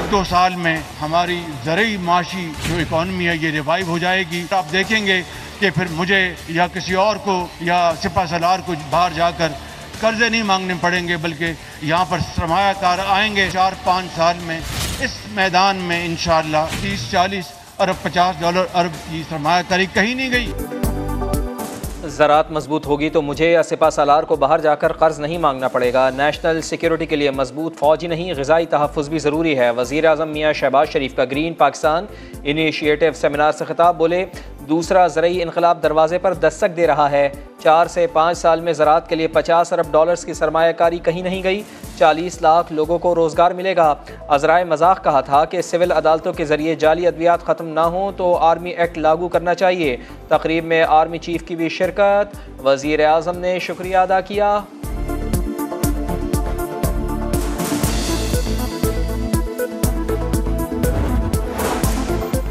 1-2 साल में हमारी ज़रूरी माशी जो इकॉनमी है ये रिवाइव हो जाएगी। आप देखेंगे कि फिर मुझे या किसी और को या सिपा सलार को बाहर जाकर कर्जे नहीं मांगने पड़ेंगे, बल्कि यहाँ पर सरमायाकार आएंगे। 4-5 साल में इस मैदान में इंशाअल्लाह 30-40 अरब $50 अरब की सरमायाकारी कहीं नहीं गई। ज़राअत मजबूत होगी तो मुझे या सिपा सालार को बाहर जाकर कर्ज नहीं मांगना पड़ेगा। नेशनल सिक्योरिटी के लिए मजबूत फ़ौज ही नहीं, ग़िज़ाई तहफ़्फ़ुज़ भी ज़रूरी है। वज़ीर आज़म मियाँ शहबाज शरीफ का ग्रीन पाकिस्तान इनिशिएटिव सेमिनार से खिताब। बोले, दूसरा ज़रई इनक़लाब दरवाज़े पर दस्तक दे रहा है। 4 से 5 साल में ज़राअत के लिए $50 अरब की सरमायाकारी कहीं नहीं गई। 40 लाख लोगों को रोज़गार मिलेगा। अज़राए मज़ाक कहा था कि सिविल अदालतों के ज़रिए जाली अद्वियात ख़त्म ना हों तो आर्मी एक्ट लागू करना चाहिए। तकरीब में आर्मी चीफ की भी शिरकत। वज़ीर आज़म ने शुक्रिया अदा किया।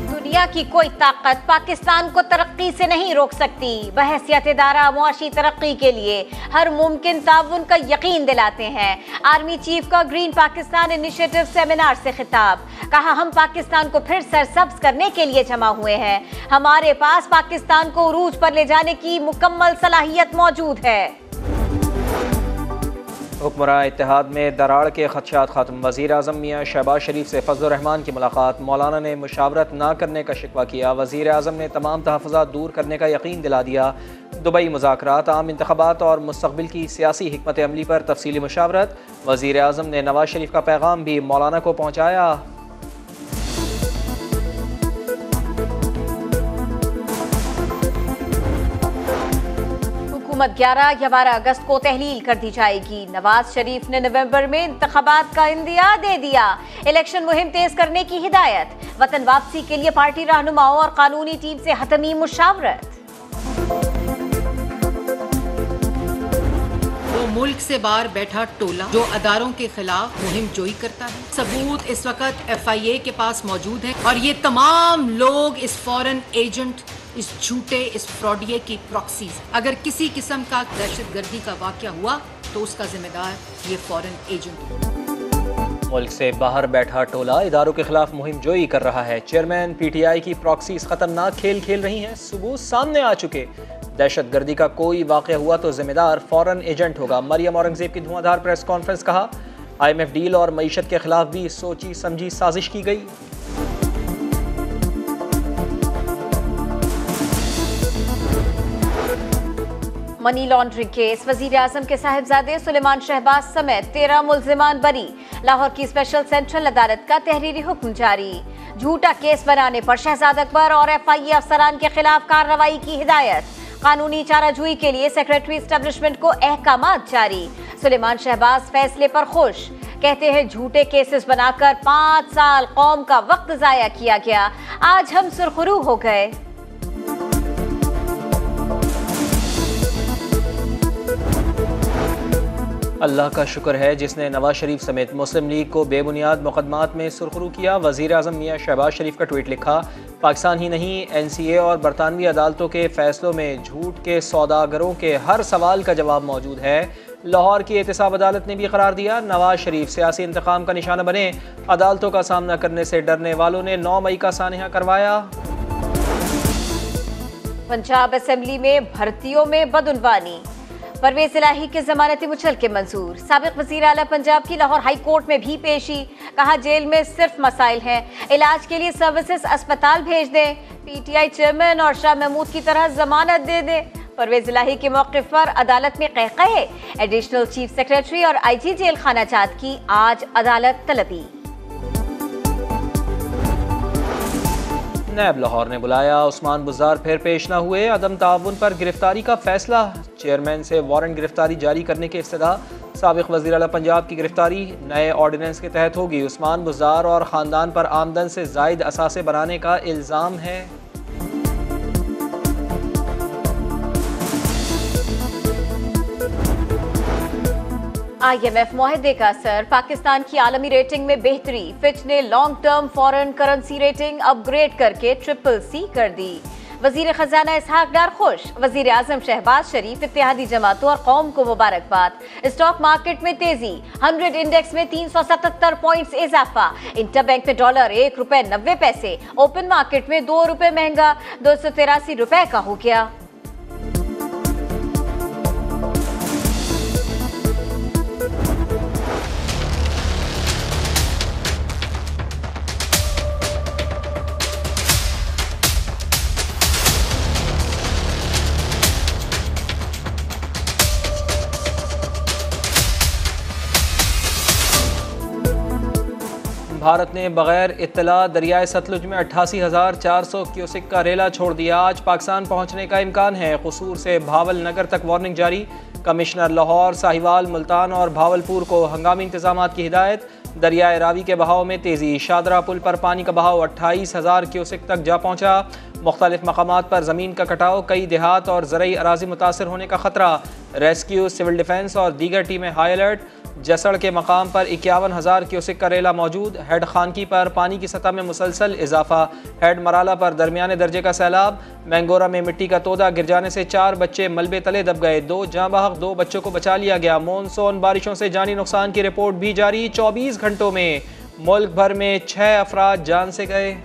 दुनिया की कोई ताकत पाकिस्तान को तरक्की से नहीं रोक सकती। बहसियत इदारा मुआशी तरक्की के लिए हर मुमकिन ताउन का यकीन दिलाते हैं। आर्मी चीफ का ग्रीन पाकिस्तान इनिशिएटिव सेमिनार से खिताब। कहा, हम पाकिस्तान को फिर सरसब्ज करने के लिए जमा हुए हैं। हमारे पास पाकिस्तान को उरूज पर ले जाने की मुकम्मल सलाहियत मौजूद है। हुक्मरान इत्तेहाद में दराड़ के खदशात खत्म। वज़ीर आज़म मियाँ शहबाज शरीफ से फजल रहमान की मुलाकात। मौलाना ने मुशावरत ना करने का शिकवा किया। वज़ीर आज़म ने तमाम तहफ़्फ़ुज़ात दूर करने का यकीन दिला दिया। दुबई मुज़ाकरात, आम इंतख़ाबात और मुस्तक़बिल की सियासी हिकमत अमली पर तफसीली मुशावरत। वज़ीर आज़म ने नवाज शरीफ का पैगाम भी मौलाना को पहुँचाया। हुकूमत 11 या 12 अगस्त को तहलील कर दी जाएगी। नवाज शरीफ ने नवंबर में इंतखाबात का इंदिया दे दिया। इलेक्शन मुहिम तेज करने की हिदायत। वतन वापसी के लिए पार्टी रहनुमाओं और कानूनी टीम से हतमी मुशावरत। वो मुल्क से बाहर बैठा टोला जो अदारों के खिलाफ मुहिम जोई करता है। सबूत इस वक्त FIA के पास मौजूद है और ये तमाम लोग इस फॉरेन एजेंट, इस झूठे, इस फ्रॉडिये की प्रॉक्सीज। अगर किसी किस्म का दहशतगर्दी का वाकया हुआ तो उसका जिम्मेदार ये फॉरेन एजेंट। मुल्क से बाहर बैठा टोला इदारों के खिलाफ मुहिम जोई कर रहा है। चेयरमैन PTI की प्रॉक्सीज खतरनाक खेल खेल रही हैं। सबूत सामने आ चुके। दहशतगर्दी का कोई वाकया हुआ तो जिम्मेदार फॉरेन एजेंट होगा। मरियम औरंगजेब की धुआंधार प्रेस कॉन्फ्रेंस। कहा, IMF डील और मईशत के खिलाफ भी सोची समझी साजिश की गई। Money laundering case. वजीर आजम के साहिबजादे सुलेमान शहबाज समेत 13 मुल्जिमान बरी। लाहौर की स्पेशल सेंट्रल अदालत का तहरीरी हुक्म जारी। झूठा केस बनाने पर शहजाद अकबर और FIA अफसरान के खिलाफ कार्रवाई की हिदायत। कानूनी चाराजोई के लिए सेक्रेटरी एस्टेब्लिशमेंट को अहकामात जारी। सुलेमान शहबाज फैसले पर खुश। कहते हैं, झूठे केसेस बनाकर 5 साल कौम का वक्त जाया किया गया। आज हम सुरखरू हो गए। अल्लाह का शुक्र है जिसने नवाज शरीफ समेत मुस्लिम लीग को बेबुनियाद मुकदमात में सुरखरू किया। वज़ीर आज़म मियाँ शहबाज शरीफ का ट्वीट लिखा, पाकिस्तान ही नहीं NCA और बरतानवी अदालतों के फैसलों में झूठ के सौदागरों के हर सवाल का जवाब मौजूद है। लाहौर की एहतसाब अदालत ने भी करार दिया, नवाज शरीफ सियासी इंतकाम का निशाना बने। अदालतों का सामना करने से डरने वालों ने 9 मई का सानहा करवाया। पंजाब असेंबली में भर्तियों में बदउनवानी। परवेज इलाही के जमानती मुचलके मंजूर। साबिक वजीर आला पंजाब की लाहौर हाई कोर्ट में भी पेशी। कहा, जेल में सिर्फ मसाइल हैं, इलाज के लिए सर्विसेज अस्पताल भेज दें। PTI चेयरमैन और शाह महमूद की तरह जमानत दे दें। परवेज इलाही के मौक़िफ़ पर अदालत में कहकहे। एडिशनल चीफ सेक्रेटरी और IG जेल खाना जात की आज अदालत तलबी। नैब लाहौर ने बुलाया, उस्मान बुज़दार फिर पेश न हुए। अदम ताउन पर गिरफ्तारी का फैसला। चेयरमैन से वारंट गिरफ्तारी जारी करने के इफ्तिदा। साबिक वज़ीर आला पंजाब की गिरफ्तारी नए ऑर्डिनेंस के तहत होगी। उस्मान बुज़दार और ख़ानदान पर आमदन से ज़ायद असासे बनाने का इल्ज़ाम है। IMF मुआहदे का असर। पाकिस्तान की आलमी रेटिंग में बेहतरी। फिच ने long term foreign currency rating upgrade करके CCC कर दी। वजीर खजाना इसहाक डार खुश, वजीर आजम शहबाज शरीफ इत्तेहादी जमातों और कौम को मुबारकबाद। स्टॉक मार्केट में तेजी, 100 इंडेक्स में 377 पॉइंट्स इजाफा। इंटरबैंक में डॉलर ₹1.90, ओपन मार्केट में ₹2 महंगा ₹283 का हो गया। भारत ने बगैर इत्तला दरियाए सतलुज में 88,400 क्यूसेक का रेला छोड़ दिया। आज पाकिस्तान पहुंचने का इम्कान है। कसूर से भावल नगर तक वार्निंग जारी। कमिश्नर लाहौर, साहिवाल, मुल्तान और भावलपुर को हंगामी इंतजामात की हिदायत। दरियाए रावी के बहाव में तेज़ी, शादरा पुल पर पानी का बहाव 28,000 क्यूसेक तक जा पहुँचा। मुख्तलिफ मकामात पर ज़मीन का कटाव, कई देहात और ज़रई अराजी मुतासर होने का ख़तरा। रेस्क्यू, सिविल डिफेंस और दीगर टीमें हाई अलर्ट। जसड़ के मकाम पर 51,000 क्यूसेक का रेला मौजूद। हेड खानकी पर पानी की सतह में मुसलसल इजाफा। हेड मराला पर दरमियाने दर्जे का सैलाब। मैंगोरा में मिट्टी का तोदा गिर जाने से 4 बच्चे मलबे तले दब गए। 2 जाँ बहक, 2 बच्चों को बचा लिया गया। मॉनसून बारिशों से जानी नुकसान की रिपोर्ट भी जारी। 24 घंटों में मुल्क भर में 6 अफराद जान से गए।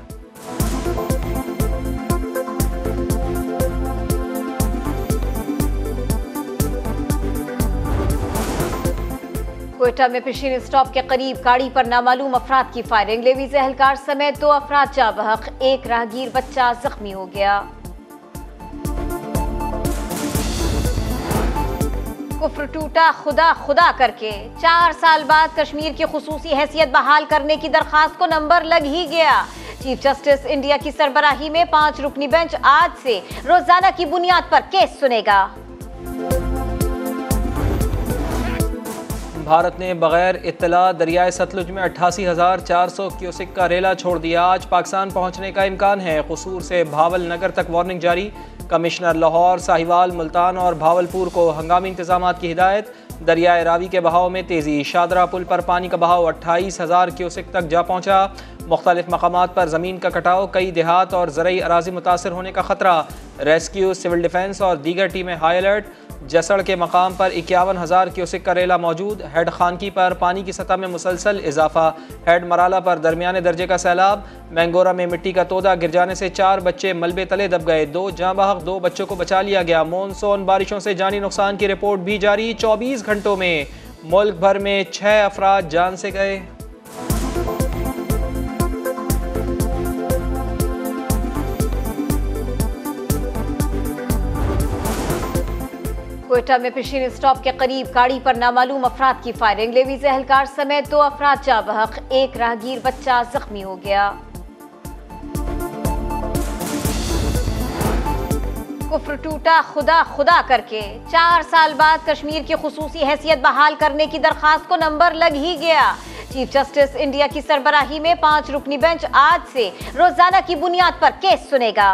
क्वेटा में पिशीन स्टॉप के करीब गाड़ी पर नामालूम अफराद की फायरिंग। लेवीज एहलकार समेत 2 अफराद जाँ बहक, 1 राहगीर बच्चा जख्मी हो गया। कुफ्र टूटा खुदा खुदा करके, 4 साल बाद कश्मीर की खुसूसी हैसियत बहाल करने की दरखास्त को नंबर लग ही गया। चीफ जस्टिस इंडिया की सरबराही में 5 रुकनी बेंच आज से रोजाना की बुनियाद पर केस सुनेगा। भारत ने बगैर इत्तला दरियाए सतलुज में 88,400 क्यूसेक का रेला छोड़ दिया। आज पाकिस्तान पहुंचने का इम्कान है। कसूर से भावल नगर तक वार्निंग जारी। कमिश्नर लाहौर, साहिवाल, मुल्तान और भावलपुर को हंगामी इंतजामात की हिदायत। दरियाए रावी के बहाव में तेज़ी, शादरा पुल पर पानी का बहाव 28,000 क्यूसेक तक जा पहुँचा। मुख्तलिफ मकामात पर ज़मीन का कटाव, कई देहात और ज़रई अराजी मुतासर होने का ख़तरा। रेस्क्यू, सिविल डिफेंस और दीगर टीमें हाई अलर्ट। जसड़ के मकाम पर 51,000 क्यूसेक का रेला मौजूद। हेड खानकी पर पानी की सतह में मुसलसल इजाफा। हेड मराला पर दरमियाने दर्जे का सैलाब। मैंगोरा में मिट्टी का तोदा गिर जाने से 4 बच्चे मलबे तले दब गए। 2 जाँ बहक, 2 बच्चों को बचा लिया गया। मॉनसून बारिशों से जानी नुकसान की रिपोर्ट भी जारी। 24 घंटों में मुल्क भर में 6 अफराद जान से गए। क्वेटा में पिशीन स्टॉप के करीब गाड़ी पर नामालूम अफराद की फायरिंग। लेवीज एहलकार समेत 2 अफराद जाँ बहक, 1 राहगीर बच्चा जख्मी हो गया। कुफ्र टूटा खुदा खुदा करके, 4 साल बाद कश्मीर की खुसूसी हैसियत बहाल करने की दरखास्त को नंबर लग ही गया। चीफ जस्टिस इंडिया की सरबराही में 5 रुकनी बेंच आज से रोजाना की बुनियाद पर केस सुनेगा।